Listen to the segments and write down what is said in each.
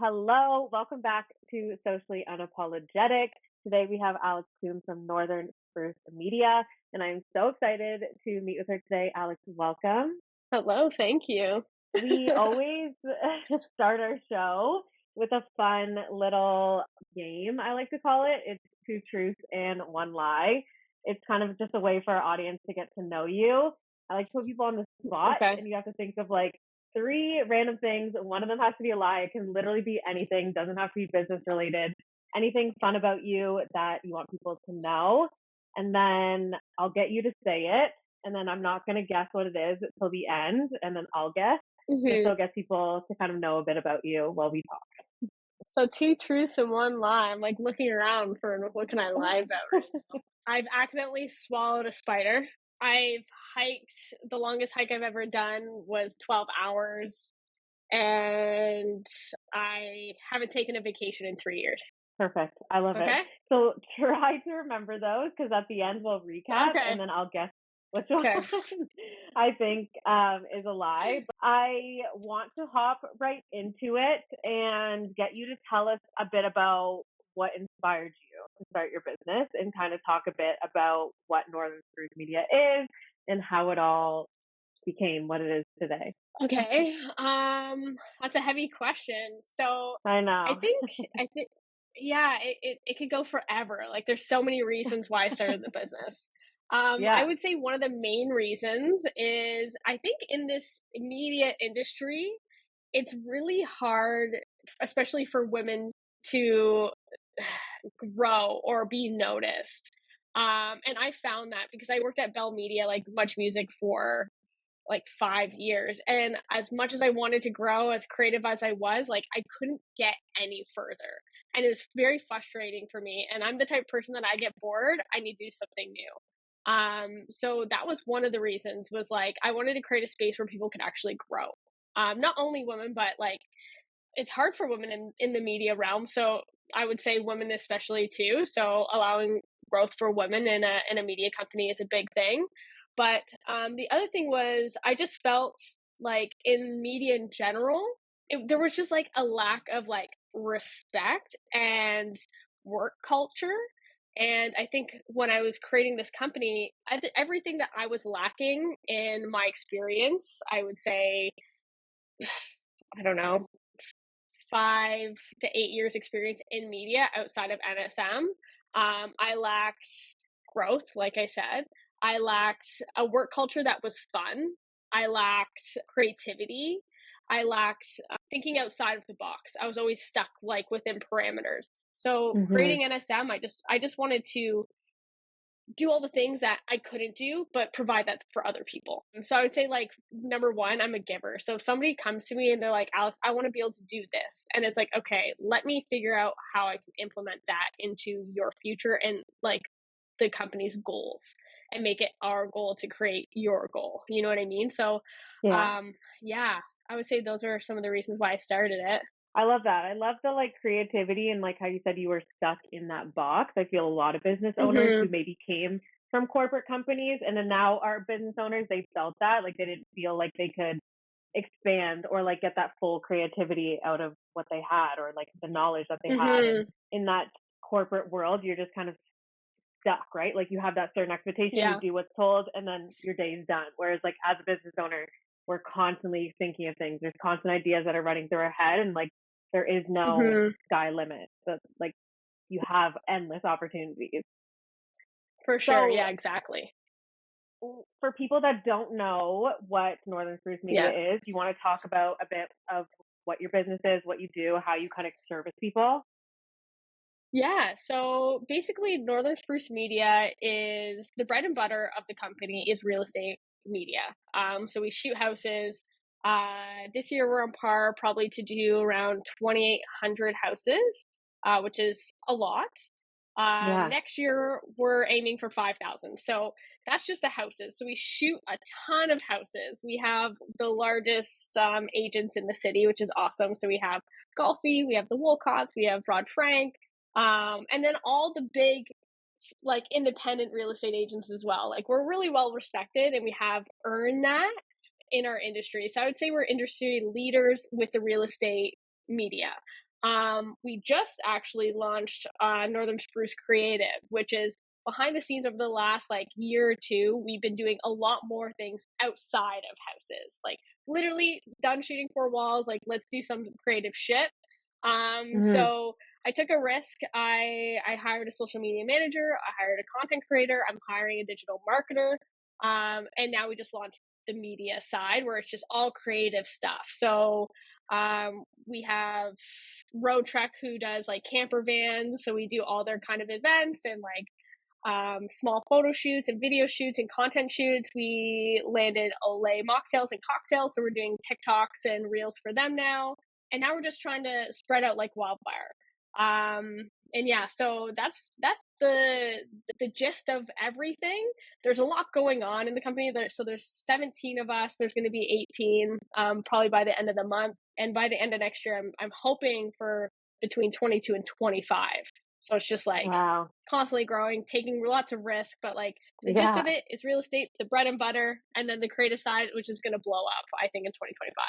Hello, welcome back to Socially Unapologetic. Today we have Alex Coombs from Northern Spruce Media, and I'm so excited to meet with her today. Alex, welcome. Hello, thank you. We always start our show with a fun little game, I like to call it. It's two truths and one lie. It's kind of just a way for our audience to get to know you. I like to put people on the spot, Okay. and you have to think of like three random things. One of them has to be a lie. It can literally be anything, doesn't have to be business related. Anything fun about you that you want people to know. And then I'll get you to say it. And then I'm not going to guess what it is till the end. And then I'll guess just so hmm it gets people to kind of know a bit about you while we So two truths and one lie. I'm like looking around for what can I lie talk. about right now. I've accidentally swallowed a spider. I've hiked, the longest hike I've ever done was 12 hours, and I haven't taken a vacation in 3 years. Perfect. I love it. Okay? So try to remember those because at the end we'll recap and Okay. then I'll guess which one Okay. I think is a lie. But I want to hop right into it and get you to tell us a bit about what inspired you to start your business and kind of talk a bit about what Northern Spruce Media is and how it all became what it is today. Okay. That's a heavy question. So I I know. think I think yeah, it could go forever. Like there's so many reasons why I started the business. I Yeah. would say one of the main reasons is I think in this media industry, it's really hard, especially for women to grow or be noticed. And I found that because I worked at Bell Media, like Much Music, for like 5 years. And as much as I wanted to grow, as creative as I was, like I couldn't get any further. And it was very frustrating for me. And I'm the type of person that I get bored, I need to do something new. So that was one of the reasons was like I wanted to create a space where people could actually grow. Not only women, but like it's hard for women in the media realm. So I would say women especially too. So allowing growth for women in a media company is a big thing. But the other thing was I just felt like in media in general, there was just like a lack of like respect and work culture. And I think when I was creating this company, everything that I was lacking in my experience, I would say, I don't know, 5 to 8 years experience in media outside of NSM. I lacked growth, like I said. I lacked a work culture that was fun. I lacked creativity. I lacked thinking outside of the box. I was always stuck like within parameters. So Hmm. creating NSM, I just wanted to do all the things that I couldn't do, but provide that for other people. So I would say, like, number one, I'm a giver. So if somebody comes to me and they're like, Alex, I want to be able to do this. And it's like, okay, let me figure out how I can implement that into your future and like the company's goals and make it our goal to create your goal. You know what I mean? So, Yeah. yeah, I would say those are some of the reasons why I started it. I love that. I love the like creativity and like how you said you were stuck in that box. I feel a lot of business owners who Mm-hmm. maybe came from corporate companies and then now are business owners, they felt that like they didn't feel like they could expand or like get that full creativity out of what they had or like the knowledge that they had. And Mm-hmm. in that corporate world, you're just kind of stuck, right? Like you have that certain expectation, you Yeah. do what's told, and then your day's done. Whereas like as a business owner, we're constantly thinking of things. There's constant ideas that are running through our head, and like there is no Mm-hmm. sky limit. So like you have endless opportunities. For sure. So Yeah, exactly. for people that don't know what Northern Spruce Media Yeah. is, do you want to talk about a bit of what your business is, what you do, how you kind of service people? Yeah, so basically Northern Spruce Media is the bread and butter of the company is real estate media. So we shoot houses. This year we're on par probably to do around 2,800 houses, which is a lot. Yeah. Next year we're aiming for 5,000. So that's just the houses. So we shoot a ton of houses. We have the largest agents in the city, which is awesome. So we have Golfy, we have the Wolcotts, we have Rod Frank, and then all the big, like independent real estate agents as well. Like we're really well respected and we have earned that in our industry. So I would say we're industry leaders with the real estate media. We just actually launched Northern Spruce Creative, which is behind the scenes over the last like year or two. We've been doing a lot more things outside of houses, like literally done shooting 4 walls. Like, let's do some creative shit. Mm-hmm. So I took a risk. I hired a social media manager. I hired a content creator. I'm hiring a digital marketer. And now we just launched the media side where it's just all creative stuff. So we have Road Trek who does like camper vans. So we do all their kind of events and like small photo shoots and video shoots and content shoots. We landed Olay mocktails and cocktails. So we're doing TikToks and reels for them now. And now we're just trying to spread out like wildfire. And yeah, so that's the gist of everything. There's a lot going on in the company. So there's 17 of us. There's going to be 18 probably by the end of the month. And by the end of next year, I'm hoping for between 22 and 25. So it's just like Wow. constantly growing, taking lots of risk, but like the gist Yeah. of it is real estate, the bread and butter, and then the creative side, which is going to blow up, I think, in 2025.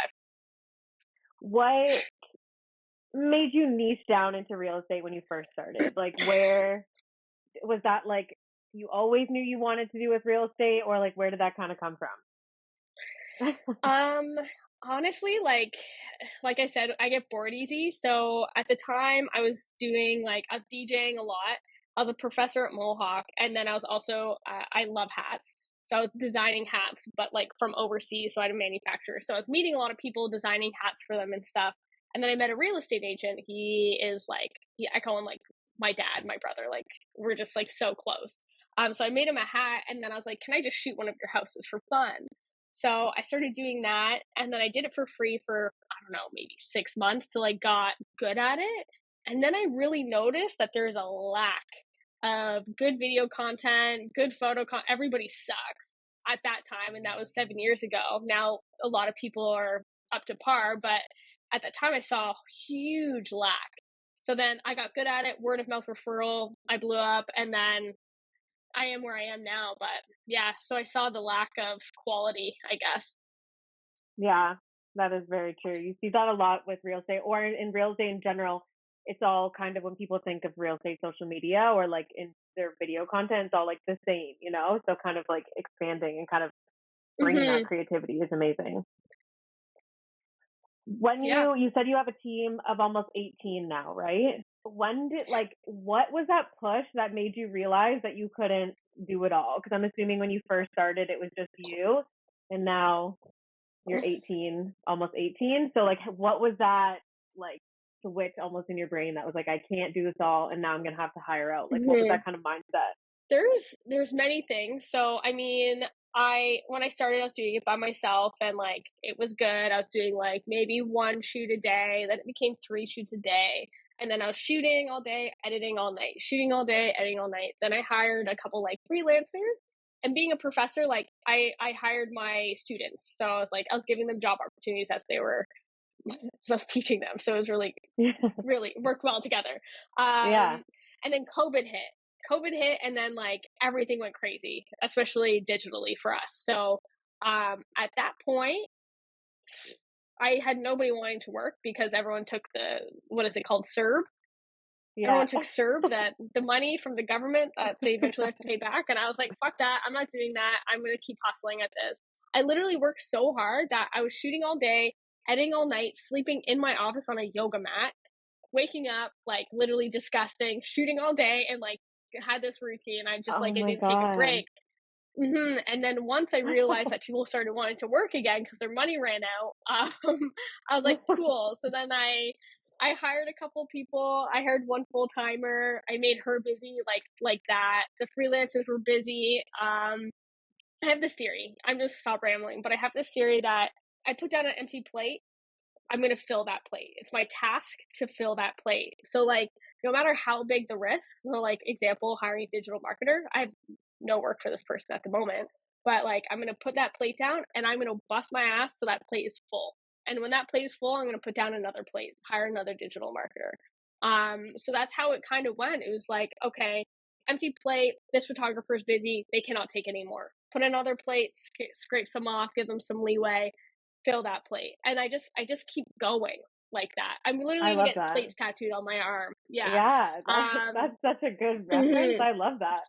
What made you niche down into real estate when you first started? Like, where was that? Like, you always knew you wanted to do with real estate, or like, where did that kind of come from? Um, Honestly, like I said, I get bored easy. So at the time I was doing like, I was DJing a lot. I was a professor at Mohawk, and then I was also I love hats. So I was designing hats, but like from overseas. So I had a manufacturer. So I was meeting a lot of people, designing hats for them and stuff. And then I met a real estate agent. He is like, I call him like my dad, my brother. Like, we're just like so close. So I made him a hat, and then I was like, can I just shoot one of your houses for fun? So I started doing that, and then I did it for free for, I don't know, maybe 6 months till I got good at it. And then I really noticed that there's a lack of good video content, good photo content. Everybody sucks at that time, and that was 7 years ago. Now a lot of people are up to par, but at that time I saw a huge lack. So then I got good at it, word of mouth referral, I blew up, and then I am where I am now. But yeah, so I saw the lack of quality, I guess. Yeah, that is very true. You see that a lot with real estate, or in real estate in general. It's all kind of, when people think of real estate social media or like in their video content, it's all like the same, you know? So kind of like expanding and kind of bringing that Mm-hmm. creativity is amazing. When Yeah. you said you have a team of almost 18 now, right? When did, like, what was that push that made you realize that you couldn't do it all? Because I'm assuming when you first started, it was just you, and now you're 18, almost 18. So like, what was that like switch almost in your brain that was like, I can't do this all, and now I'm gonna have to hire out? Like, what was Mm-hmm. that kind of mindset? There's many things. So I mean, I when I started, I was doing it by myself, and like it was good. I was doing like maybe one shoot a day. Then it became 3 shoots a day. And then I was shooting all day, editing all night, shooting all day, editing all night. Then I hired a couple like freelancers. And being a professor, like I hired my students. So I was giving them job opportunities as they were, so I was teaching them. So it was really worked well together. Yeah. And then COVID hit, and then like everything went crazy, especially digitally for us. So at that point, I had nobody wanting to work because everyone took what is it called, CERB. Yeah. Everyone took CERB, that the money from the government that they eventually have to pay back. And I was like, fuck that. I'm not doing that. I'm going to keep hustling at this. I literally worked so hard that I was shooting all day, editing all night, sleeping in my office on a yoga mat, waking up like literally disgusting, shooting all day, and like had this routine. Oh I my didn't take a God. break. And then once I realized that people started wanting to work again because their money ran out, I was like, cool. So then I hired a couple people. I hired one full timer. I made her busy like that. The freelancers were busy. I have this theory. I'm just stop rambling, but I have this theory that I put down an empty plate, I'm going to fill that plate. It's my task to fill that plate. So like, no matter how big the risk, so like example, hiring a digital marketer, I have no work for this person at the moment, but like, I'm going to put that plate down and I'm going to bust my ass so that plate is full. And when that plate is full, I'm going to put down another plate, hire another digital marketer. So that's how it kind of went. It was like, okay, empty plate, this photographer's busy, they cannot take any more. Put another plate, scrape some off, give them some leeway, fill that plate. And I just keep going. like that. I'm literally I gonna love get that. plates tattooed on my arm. Yeah. Yeah, that's Um, such a good reference. mhm, I love that.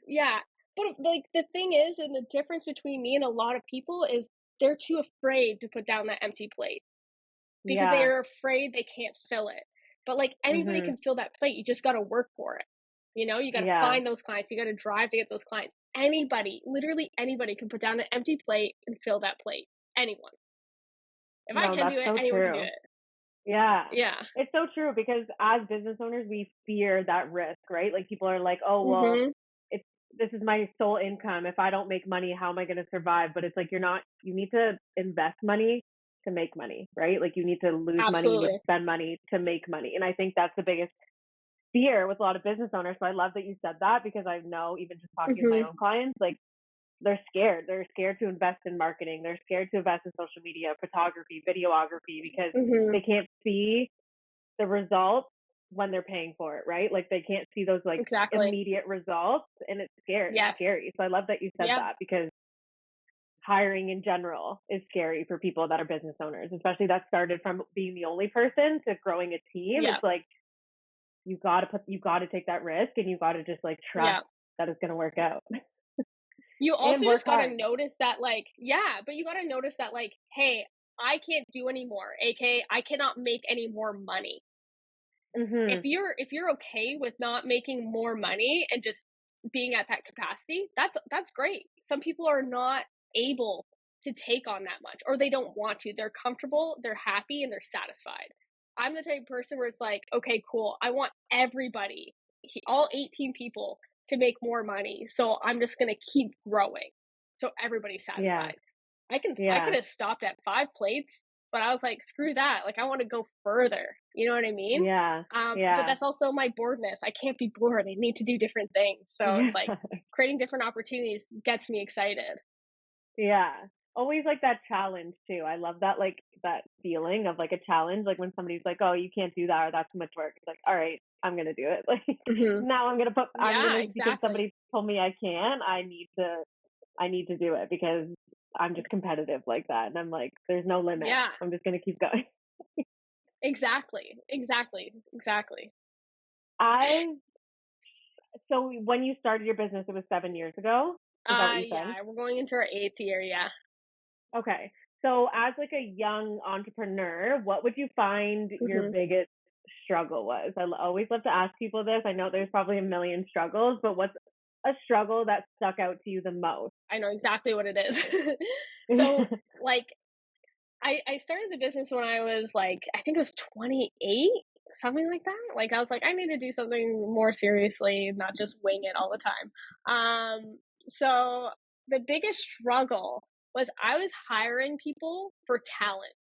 yeah. But like the thing is, and the difference between me and a lot of people is they're too afraid to put down that empty plate because they Yeah. are afraid they can't fill it. But like anybody Mhm. can fill that plate. You just got to work for it. You got to Yeah. find those clients. You got to drive to get those clients. Anybody, literally anybody can put down an empty plate and fill that plate. Anyone. If I No, can that's do it, so anyone can do true. it. Yeah. Yeah. It's so true because as business owners, we fear that risk, right? Like people are like, "Oh, well, Mhm. it's this is my sole income. If I don't make money, how am I going to survive?" But it's like you're not you need to invest money to make money, right? Like you need to lose money, you need to Absolutely. spend money to make money. And I think that's the biggest fear with a lot of business owners. So I love that you said that because I know even just talking to my Mhm. own clients, like they're scared. They're scared to invest in marketing. They're scared to invest in social media, photography, videography because Mhm. they can't see the results when they're paying for it, right? Like they can't see those like Exactly. immediate results and it's scared. It's Yes. scary. So I love that you said Yep. that because hiring in general is scary for people that are business owners, especially that started from being the only person to growing a team. Yeah. It's like you gotta take that risk and you gotta just like trust Yeah. that it's gonna work out You and also work just gotta hard. notice that, like, yeah, but you gotta notice that, like, hey, I can't do anymore. AKA, I cannot make any more money. Mhm. If you're okay with not making more money and just being at that capacity, that's great. Some people are not able to take on that much or they don't want to. They're comfortable, they're happy, and they're satisfied. I'm the type of person where it's like, okay, cool. I want everybody, all 18 people to make more money. So I'm just going to keep growing. So everybody's Yeah. satisfied. I could Yeah. have stopped at 5 plates, but I was like, screw that. Like I want to go further. You know what I mean? Yeah. But Yeah. that's also my boredness. I can't be bored. I need to do different things. So it's Yeah. like creating different opportunities gets me excited. Yeah. Always like that challenge too. I love that like that feeling of like a challenge. Like when somebody's like, "Oh, you can't do that or that's too much work." It's like, "All right, I'm gonna do it." Like Hmm. now I'm Yeah, gonna because exactly. somebody told me I can, I need to do it because I'm just competitive like that. And I'm like, there's no limit. Yeah, I'm just gonna keep going. exactly. Exactly. Exactly. I so when you started your business, it was 7 years ago. Is that what you said? Yeah, we're going into our eighth year. Yeah. Okay. So as like a young entrepreneur, what would you find your Hmm. biggest struggle was? Always love to ask people this. I know there's probably a million struggles, but what's a struggle that stuck out to you the most? I know exactly what it is. So, like, I started the business when I was like, I think it was 28, something like that. Like, I was like, I need to do something more seriously, not just wing it all the time. So the biggest struggle was I was hiring people for talent.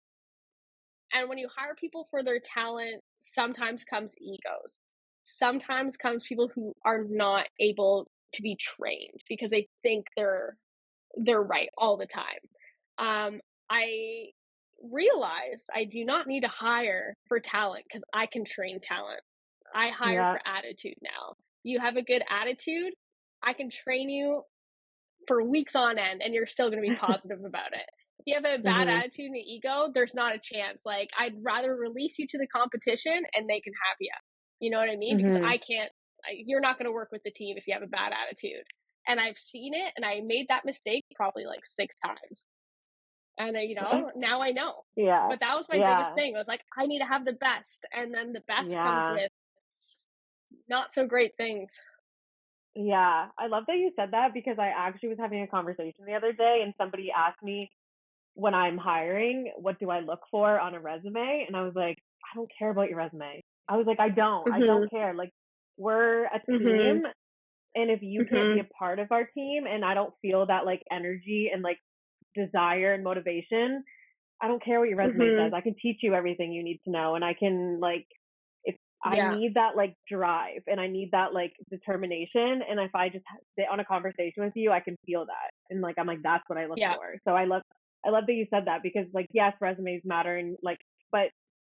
And when you hire people for their talent, sometimes comes egos. Sometimes comes people who are not able to be trained because they think they're right all the time. I realized I do not need to hire for talent because I can train talent. I hire Yeah. for attitude now. You have a good attitude, I can train you for weeks on end and you're still going to be positive about it. If you have a bad Mhm. attitude and ego, there's not a chance. Like, I'd rather release you to the competition and they can have you. You know what I mean? Because Mhm. I can't, you're not going to work with the team if you have a bad attitude. And I've seen it and I made that mistake probably like 6 times. And, now I know. Yeah. But that was my biggest Yeah. thing. I was like, I need to have the best. And then the best comes Yeah. with not so great things. Yeah. I love that you said that because I actually was having a conversation the other day and somebody asked me when I'm hiring, what do I look for on a resume? And I was like, I don't care about your resume. I was like, I Hmm. don't care. Like, we're a Hmm. team. And if you can't be Hmm. a part of our team and I don't feel that like energy and like desire and motivation, I don't care what your resume says. Hmm. I can teach you everything you need to know. And I can like, if I Yeah. need that like drive and I need that like determination. And if I just sit on a conversation with you, I can feel that. And like, I'm like, that's what I look Yeah. for. So I love that you said that because like, yes, resumes matter and like, but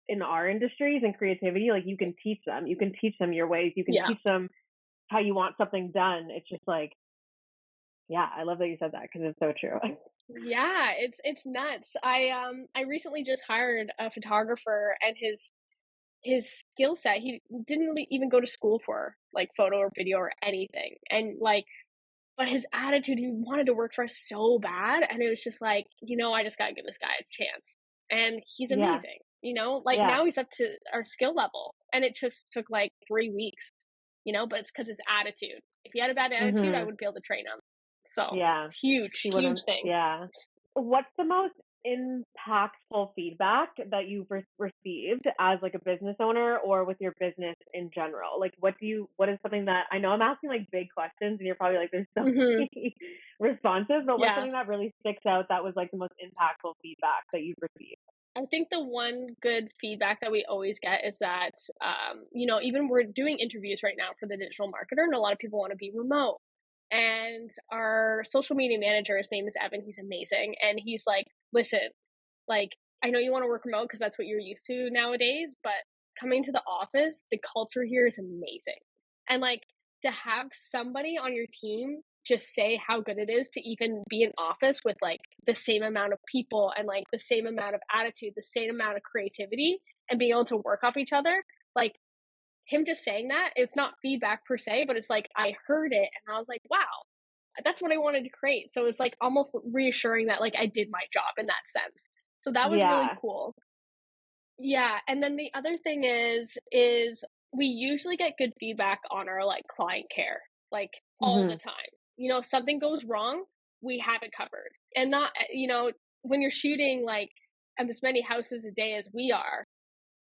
in our industries and creativity, like you can teach them. You can teach them your ways. You can Yeah. teach them how you want something done. It's just like Yeah, I love that you said that because it's so true. Yeah, it's nuts. I recently just hired a photographer, and his skill set, he didn't even go to school for like photo or video or anything. And like, but his attitude, he wanted to work for us so bad, and it was just like, I just gotta give this guy a chance. And he's Yeah, amazing. Like yeah. now he's up to our skill level, and it just took like 3 weeks. But it's because his attitude. If he had a bad attitude, I Mhm. would be able to train him. So Yeah. it's huge, He huge wouldn't. thing. Yeah. What's the most impactful feedback that you've received as like a business owner or with your business in general? Like, what is something that I know I'm asking like big questions and you're probably like, there's so Hmm. many responses, but what's Yeah. something that really sticks out that was like the most impactful feedback that you've received? I think the one good feedback that we always get is that, even we're doing interviews right now for the digital marketer, and a lot of people want to be remote. And our social media manager, his name is Evan, he's amazing. And he's like, listen, like, I know you want to work remote because that's what you're used to nowadays, but coming to the office, the culture here is amazing. And like to have somebody on your team just say how good it is to even be in office with like the same amount of people and like the same amount of attitude, the same amount of creativity, and being able to work off each other. Like him just saying that, it's not feedback per se, but it's like I heard it and I was like, wow, that's what I wanted to create. So it's like almost reassuring that like I did my job in that sense. So that was really Yeah. cool. Yeah, and then the other thing is we usually get good feedback on our like client care, like all the Mhm. time. If something goes wrong, we have it covered. And not, when you're shooting like as many houses a day as we are,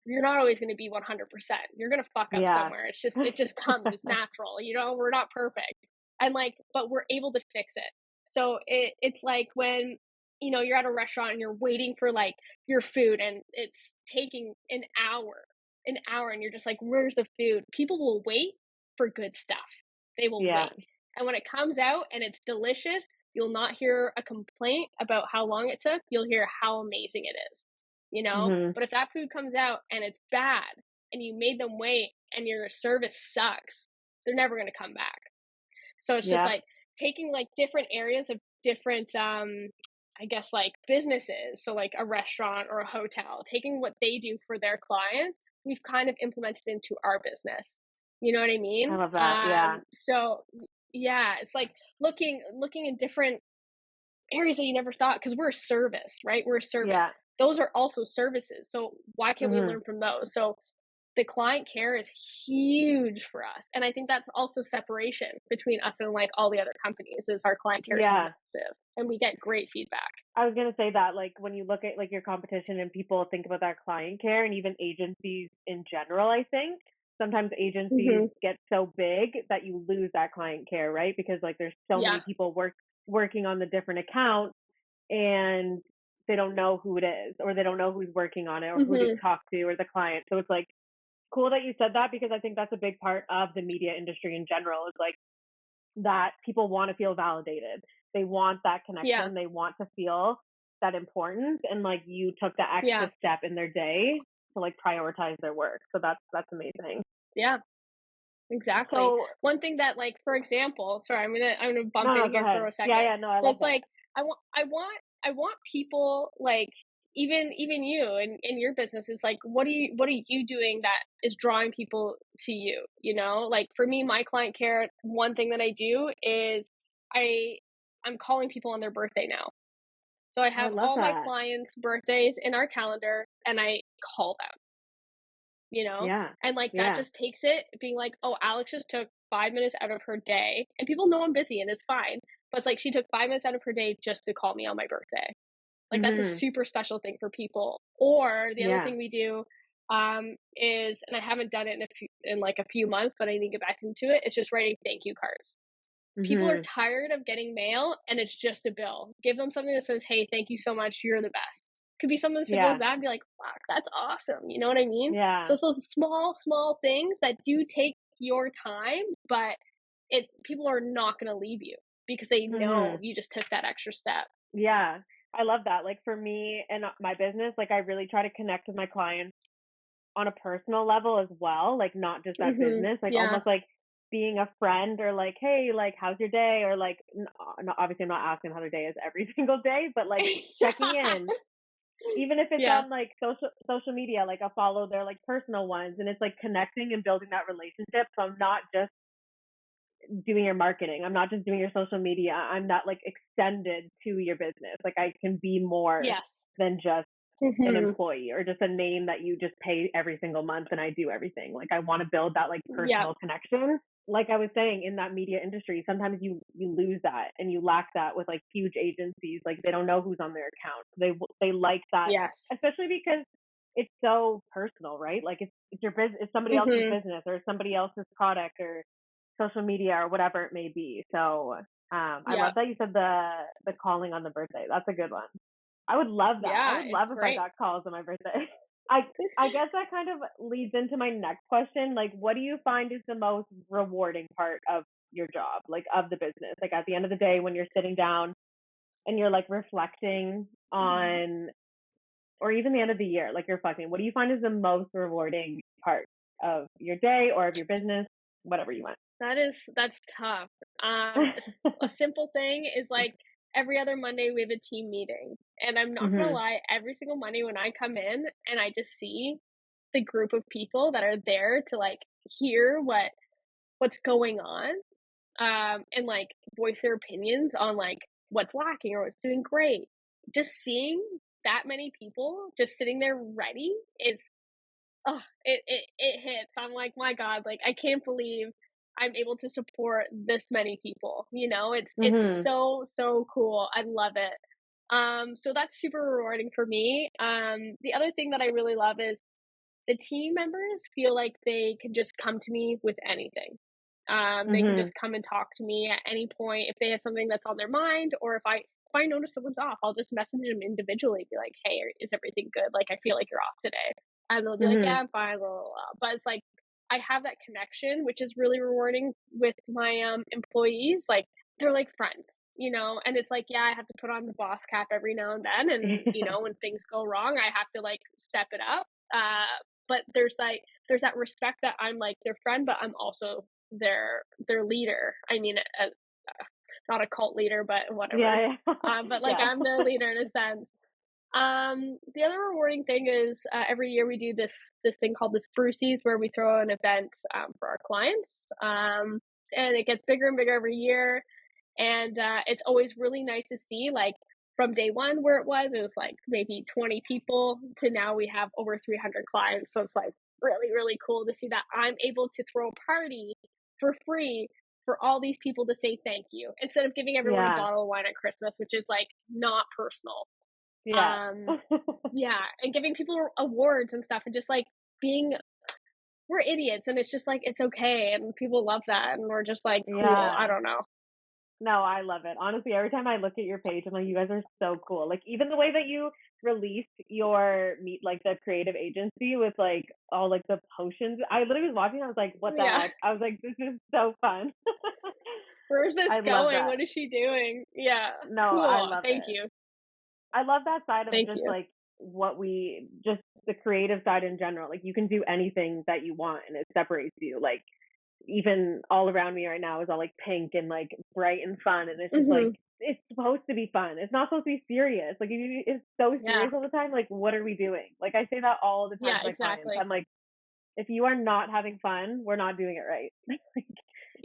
you're not always going to be 100%. You're going to fuck up Yeah. somewhere. It just comes. It's natural. We're not perfect. And like, but we're able to fix it. So it's like when, you're at a restaurant and you're waiting for like your food and it's taking an hour and you're just like, where's the food? People will wait for good stuff. They will Yeah. wait. And when it comes out and it's delicious, you'll not hear a complaint about how long it took. You'll hear how amazing it is, you know? Mhm. But if that food comes out and it's bad and you made them wait and your service sucks, they're never going to come back. So it's just Yeah. like taking like different areas of different I guess like businesses, so like a restaurant or a hotel, taking what they do for their clients, we've kind of implemented into our business. You know what I I mean? love that. Yeah. So yeah, it's like looking in different areas that you never thought, because we're a service, right? We're a service. Yeah. Those are also services. So why can't we Mhm. learn from those? So the client care is huge for us. And I think that's also separation between us and like all the other companies is our client care is Yeah. massive and we get great feedback. I was gonna say that, like, when you look at like your competition and people think about that client care and even agencies in general, I think sometimes agencies Hmm. get so big that you lose that client care, right? Because like there's so Yeah. many people working on the different accounts and they don't know who it is or they don't know who's working on it or who to Hmm. talk to or the client. So it's like cool that you said that because I think that's a big part of the media industry in general is like that people want to feel validated. They want that Yeah. connection. They want to feel that importance. And like you took the Yeah. extra step in their day to like prioritize their work. So that's amazing. Yeah. Exactly. So One thing that like, for example, sorry, I'm gonna bump no, in no, go here for ahead. a Yeah, second. yeah, no, I So love it's that. like I want people like even you and in your business is like what are you doing that is drawing people to you? Like for me, my client care, one thing that I do is I I'm calling people on their birthday now. So I Oh, I have love all my that. clients' birthdays in our calendar and I call them, you know? Yeah. And like that Yeah. just takes it being like, oh, Alex just took 5 minutes out of her day. And people know I'm busy and it's fine. But it's like she took 5 minutes out of her day just to call me on my birthday. Like that's a Mhm. super special thing for people. Or the other Yeah. thing we do is, and I haven't done it in like a few months, but I need to get back into it. It's just writing thank you cards. People are Mhm. tired of getting mail and it's just a bill. Give them something that says, hey, thank you so much. You're the best. Could be something as simple as Yeah. that and be like, fuck, that's awesome. You know what I mean? So Yeah. it's those small, small things that do take your time, but people are not going to leave you because they know Mhm. you just took that extra step. Yeah. I love that. Like for me and my business, like I really try to connect with my clients on a personal level as well, like not just that Hmm. business, like Yeah. almost like being a friend or like, hey, like, how's your day? Or like, obviously, I'm not asking how their day is every single day, but like checking in, even if it's Yeah. on like social media, like I'll follow their like personal ones, and it's like connecting and building that relationship. So I'm not just doing your marketing. I'm not just doing your social media. I'm not like extended to your business. Like I can be more Yes. than just an Mhm. employee or just a name that you just pay every single month and I do everything. Like I want to build that like Yep. personal connection. Like I was saying, in that media industry, sometimes you lose that and you lack that with like huge agencies. Like they don't know who's on their account. They like that, Yes. especially because it's so personal, right? Like it's your business, it's somebody else's Mhm. business or somebody else's product or social media or whatever it may be. So I love Yep. that you said the calling on the birthday. That's a good one. I would love that. I Yeah, would it's love if I great. got calls on my birthday. I I guess that kind of leads into my next question. Like, what do you find is the most rewarding part of your job, like of the business? Like at the end of the day, when you're sitting down and you're like reflecting on, or even the end of the year, like you're reflecting, what do you find is the most rewarding part of your day or of your business, whatever you want? That's tough. A simple thing is like every other Monday we have a team meeting, and I'm not gonna Mhm. lie, every single Monday when I come in and I just see the group of people that are there to like hear what's going on, and like voice their opinions on like what's lacking or what's doing great. Just seeing that many people just sitting there ready is oh, it hits. I'm like, "My god, like, I can't believe I'm able to support this many people," you know? It's Mhm. so, so cool. I love it. So that's super rewarding for me. The other thing that I really love is the team members feel like they can just come to me with anything. They can Mhm. just come and talk to me at any point if they have something that's on their mind, or if I notice someone's off, I'll just message them individually, be like, "Hey, is everything good? Like, I feel like you're off today," and they'll be like, Mhm. "Yeah, I'm fine." Blah, blah, blah. But it's like I have that connection, which is really rewarding with my employees. Like they're like friends, you know. And it's like, yeah, I have to put on the boss cap every now and then, and you know, when things go wrong, I have to like step it up. But there's that respect that I'm like their friend, but I'm also their leader. I mean, not a cult leader, but whatever. Yeah, yeah. But like Yeah. I'm their leader in a sense. The other rewarding thing is every year we do this thing called the Sprucies, where we throw an event for our clients, and it gets bigger and bigger every year. And it's always really nice to see, like, from day one where it was like maybe 20 people to now we have over 300 clients. So it's like really, really cool to see that I'm able to throw a party for free for all these people to say thank you instead of giving everyone a Yeah. bottle of wine at Christmas, which is like not personal. Yeah. Um, yeah, and giving people awards and stuff and just like being we're idiots and it's just like it's okay and people love that and we're just like cool. I Yeah. don't know. No, I love it. Honestly, every time I look at your page, I'm like, you guys are so cool. Like even the way that you released your meet, like the creative agency with like all like the potions. I literally was watching. I was like, what the Yeah. heck? I was like, this is so fun. Where's this I love going? that. What is she doing? Yeah. No, I Cool. love Thank it. you. I love that side of Thank just you. like just the creative side in general. Like you can do anything that you want and it separates you. Like even all around me right now is all like pink and like bright and fun and it's just like Mhm. it's supposed to be fun. It's not supposed to be serious. Like if it's so Yeah. serious all the time, like what are we doing? Like I say that all the time Yeah, to my clients. exactly. I'm like, if you are not having fun, we're not doing it right. Like,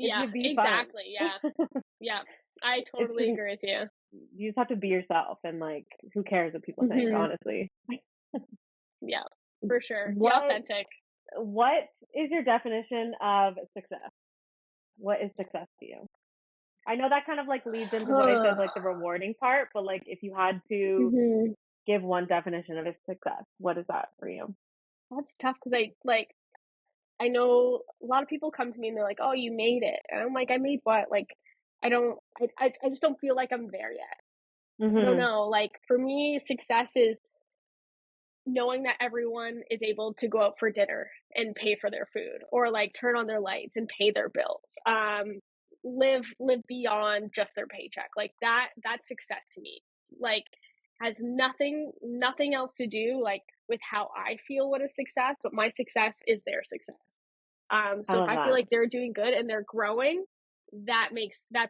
it Yeah, should be fun. exactly. Yeah. Yeah. I It totally shouldn't. agree with you. You just have to be yourself and like who cares what people think, Mhm. honestly. Yeah. For sure. Be What authentic. what is your definition of success? What is success to you? I know that kind of like leads into what I said, like the rewarding part, but like if you had to Mhm. give one definition of a success, what is that for you? That's tough because I know a lot of people come to me and they're like, "Oh, you made it." And I'm like, "I made what?" Like I just don't feel like I'm there yet. I don't Mhm. know. Like for me, success is knowing that everyone is able to go out for dinner and pay for their food or like turn on their lights and pay their bills. Live beyond just their paycheck. Like that's success to me. Like has nothing else to do like with how I feel what is success, but my success is their success. I So if love I feel that. like they're doing good and they're growing, that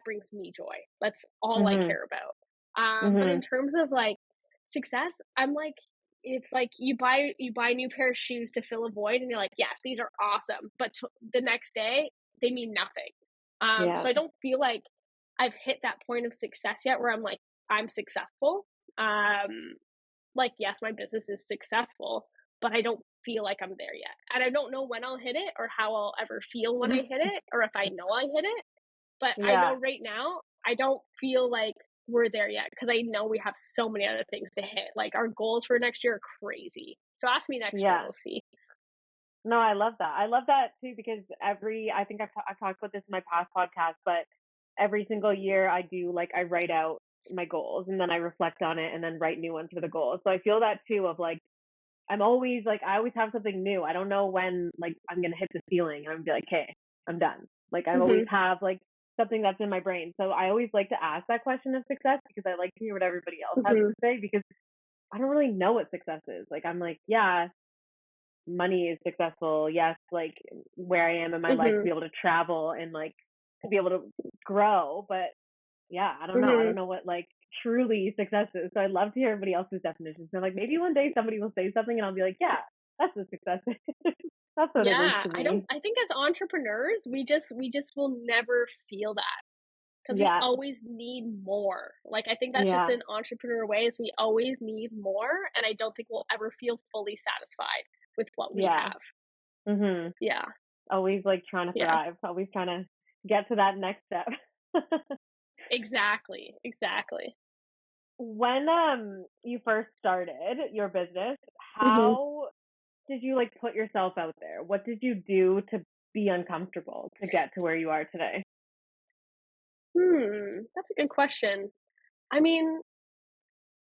brings me joy. That's all I Mhm. care about. But in Mhm. terms of like success, I'm like, it's like you buy a new pair of shoes to fill a void, and you're like, yes, these are awesome, but the next day they mean nothing. Yeah. So I don't feel like I've hit that point of success yet where I'm like, I'm successful. Like, yes, my business is successful, but I don't feel like I'm there yet. And I don't know when I'll hit it or how I'll ever feel when I hit it or if I know I hit it. But I know Yeah. right now, I don't feel like we're there yet because I know we have so many other things to hit. Like, our goals for next year are crazy. So ask me next year, Yeah. we'll see. No, I love that. I love that too because I think I've talked about this in my past podcast, but every single year I do like I write out my goals and then I reflect on it and then write new ones for the goals. So I feel that too of like I'm always like I always have something new. I don't know when like I'm gonna hit the ceiling and I'm gonna be like, hey, I'm done. Like I always Hmm. have like something that's in my brain. So I always like to ask that question of success because I like to hear what everybody else has Hmm. to say because I don't really know what success is. Like I'm like, yeah, money is successful. Yes, like where I am in my life to Hmm. be able to travel and like to be able to grow. But yeah, I don't know. I Hmm. don't know what like truly success is. So I'd love to hear everybody else's definitions. So like maybe one day somebody will say something and I'll be like, yeah, that's a success. That's what it is Yeah, to me. I think as entrepreneurs, we just will never feel that because we Yeah. always need more. Like, I think that's just Yeah. an entrepreneur way is we always need more, and I don't think we'll ever feel fully satisfied with what we Yeah. have. Mhm. Yeah. Always like trying to Yeah. thrive. Always trying to get to that next step. Exactly. Exactly. When you first started your business, Mhm. how did you like put yourself out there? What did you do to be uncomfortable to get to where you are today? That's a good question. I mean,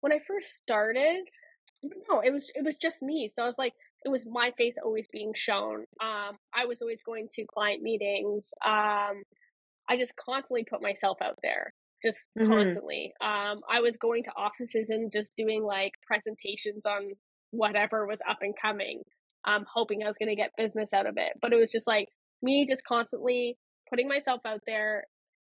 when I first started, no, it was just me. So I was like, it was my face always being shown. I was always going to client meetings. I just constantly put myself out there, just Mhm. constantly. I was going to offices and just doing like presentations on whatever was up and coming, hoping I was going to get business out of it. But it was just like me just constantly putting myself out there,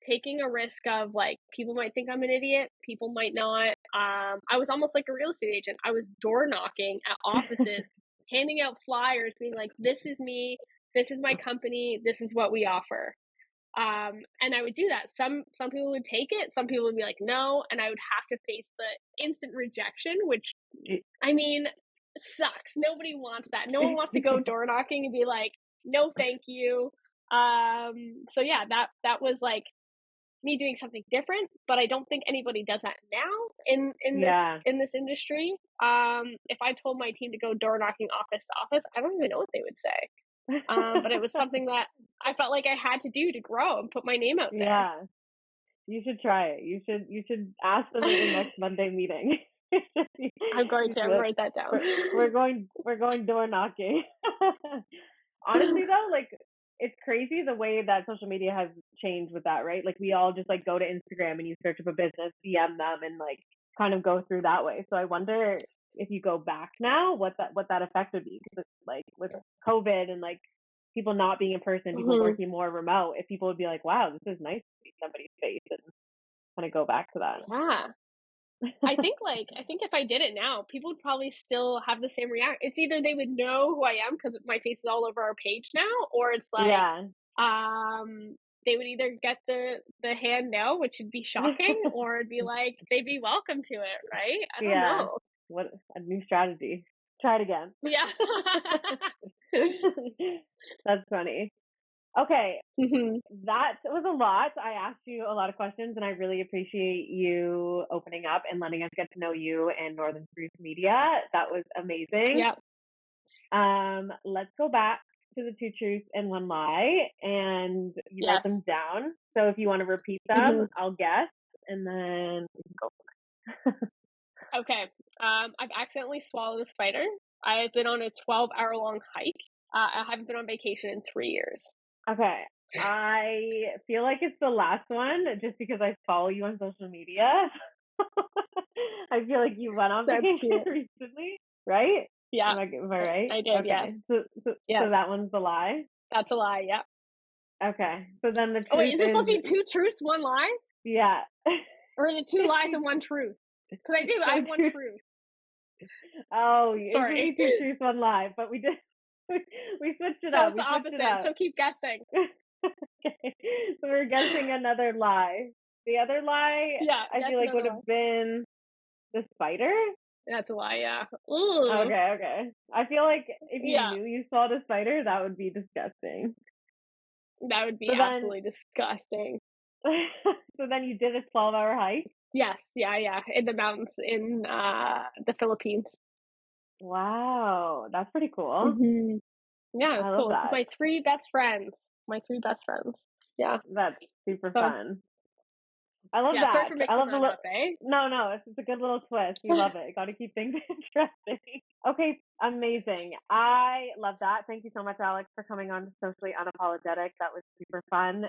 taking a risk of like people might think I'm an idiot, people might not. I was almost like a real estate agent. I was door knocking at offices, handing out flyers, being like, "This is me. This is my company. This is what we offer." And I would do that. Some people would take it, some people would be like, no, and I would have to face the instant rejection, which I mean sucks. Nobody wants that. No one wants to go door knocking and be like, no, thank you. So yeah, that was like me doing something different, but I don't think anybody does that now Yeah. in this industry. If I told my team to go door knocking office to office, I don't even know what they would say. But it was something that I felt like I had to do to grow and put my name out there. Yeah. You should try it. You should ask them at your next Monday meeting. I'm going You to. should I'm be gonna like, write that down. we're going door knocking. Honestly though, like it's crazy the way that social media has changed with that, right? Like we all just like go to Instagram and you search up a business, DM them and like kind of go through that way. So I wonder if you go back now, what that effect would be because it's like with COVID and like people not being in person, people Mhm. working more remote, if people would be like, wow, this is nice to see somebody's face and kind of go back to Yeah. I think if I did it now, people would probably still have the same react. It's either they would know who I am because my face is all over our page now, or it's like yeah. um they would either get the hand no, which would be shocking, or it'd be like they'd be welcome to it, right? I don't Yeah. know. What a new strategy. Try it again. Yeah. That's funny. Okay, Mhm. that was a lot. I asked you a lot of questions and I really appreciate you opening up and letting us get to know you and Northern Spruce Media. That was amazing. Yeah. Let's go back to the two truths and one lie, and you wrote Yes. them down. So if you want to repeat them, Mhm. I'll guess, and then we can go. Okay. I've accidentally swallowed a spider. I've been on a 12-hour long hike. I haven't been on vacation in 3 years. Okay. I feel like it's the last one just because I follow you on social media. I feel like you went on That's vacation cute. recently, right? Yeah, Am I right? I did. Okay. Yes. So Yes. that one's the lie. That's a lie. Yeah. Okay. So then the Oh wait, truth is this supposed to be is, 2 truths, 1 lie? yeah. Or is it 2 lies and 1 truth? Because I have 1 truth. Oh, it should Sorry. be 2 truths, 1 lie, but we did, we switched it So up. it's We the switched it opposite. up. So keep guessing. Okay. So we're guessing another lie. The other lie, Yeah, I guess feel like would another lie. have been the spider. That's a lie, yeah. Ooh. Okay. I feel like if you Yeah, knew you saw the spider, that would be disgusting. that would be So then, absolutely disgusting. so then you did a 12-hour hike. Yes, yeah, in the mountains in the Philippines. Wow, that's pretty cool. Hmm. Yeah, it's I love cool. It's with that. my 3 best friends. My 3 best friends. Yeah. That's super So fun. I love yeah, sorry that. for I mixing love the that up, eh? no, it's just a good little twist. We love it. Got to keep things interesting. Okay, amazing. I love that. Thank you so much, Alex, for coming on to Socially Unapologetic. That was super fun.